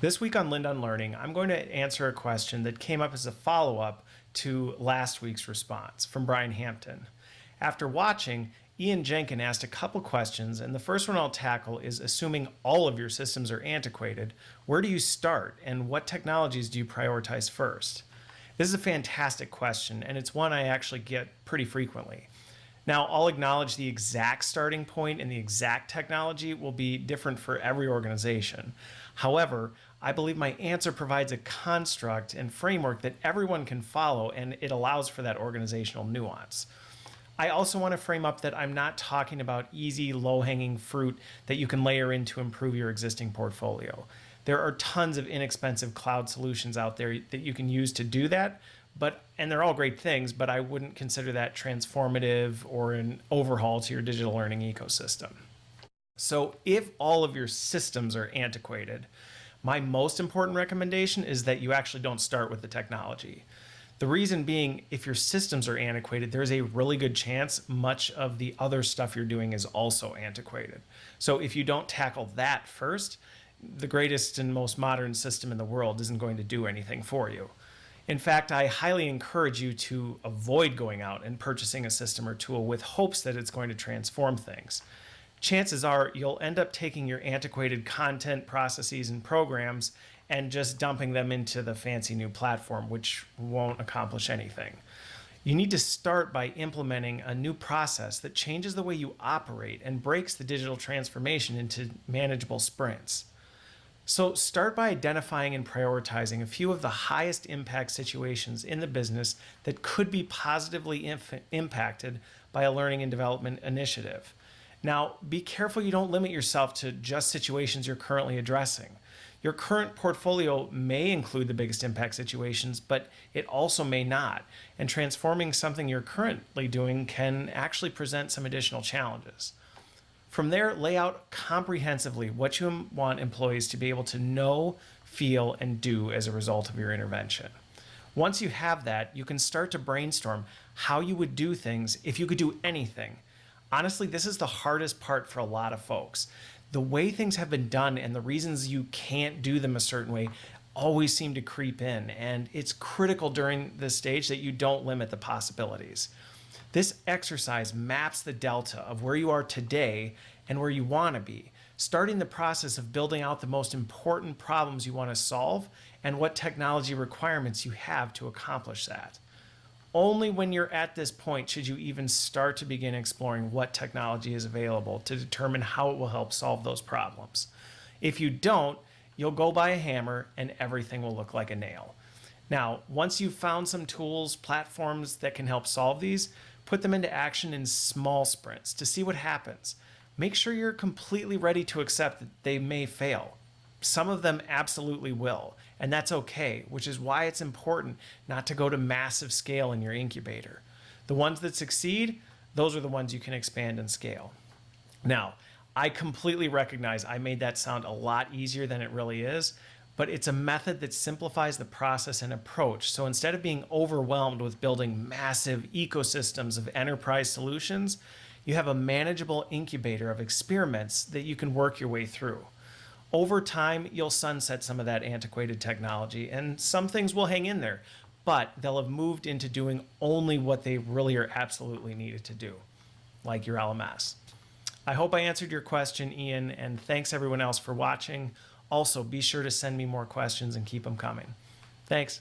This week on Lind on Learning, I'm going to answer a question that came up as a follow-up to last week's response from Brian Hampton. After watching, Ian Jentgen asked a couple questions, and the first one I'll tackle is, assuming all of your systems are antiquated, where do you start and what technologies do you prioritize first? This is a fantastic question, and it's one I actually get pretty frequently. Now, I'll acknowledge the exact starting point and the exact technology will be different for every organization. However, I believe my answer provides a construct and framework that everyone can follow, and it allows for that organizational nuance. I also want to frame up that I'm not talking about easy, low-hanging fruit that you can layer in to improve your existing portfolio. There are tons of inexpensive cloud solutions out there that you can use to do that, and they're all great things, but I wouldn't consider that transformative or an overhaul to your digital learning ecosystem. So if all of your systems are antiquated, my most important recommendation is that you actually don't start with the technology. The reason being, if your systems are antiquated, there's a really good chance much of the other stuff you're doing is also antiquated. So if you don't tackle that first, the greatest and most modern system in the world isn't going to do anything for you. In fact, I highly encourage you to avoid going out and purchasing a system or tool with hopes that it's going to transform things. Chances are you'll end up taking your antiquated content, processes, and programs and just dumping them into the fancy new platform, which won't accomplish anything. You need to start by implementing a new process that changes the way you operate and breaks the digital transformation into manageable sprints. So start by identifying and prioritizing a few of the highest impact situations in the business that could be positively impacted by a learning and development initiative. Now, be careful you don't limit yourself to just situations you're currently addressing. Your current portfolio may include the biggest impact situations, but it also may not. And transforming something you're currently doing can actually present some additional challenges. From there, lay out comprehensively what you want employees to be able to know, feel, and do as a result of your intervention. Once you have that, you can start to brainstorm how you would do things if you could do anything. Honestly, this is the hardest part for a lot of folks. The way things have been done and the reasons you can't do them a certain way always seem to creep in, and it's critical during this stage that you don't limit the possibilities. This exercise maps the delta of where you are today and where you want to be, starting the process of building out the most important problems you want to solve and what technology requirements you have to accomplish that. Only when you're at this point should you even start to begin exploring what technology is available to determine how it will help solve those problems. If you don't, you'll go buy a hammer and everything will look like a nail. Now, once you've found some tools, platforms that can help solve these, put them into action in small sprints to see what happens. Make sure you're completely ready to accept that they may fail. Some of them absolutely will, and that's okay, which is why it's important not to go to massive scale in your incubator. The ones that succeed, those are the ones you can expand and scale. Now, I completely recognize I made that sound a lot easier than it really is, but it's a method that simplifies the process and approach. So instead of being overwhelmed with building massive ecosystems of enterprise solutions, you have a manageable incubator of experiments that you can work your way through. Over time, you'll sunset some of that antiquated technology, and some things will hang in there, but they'll have moved into doing only what they really are absolutely needed to do, like your LMS. I hope I answered your question, Ian, and thanks everyone else for watching. Also, be sure to send me more questions and keep them coming. Thanks.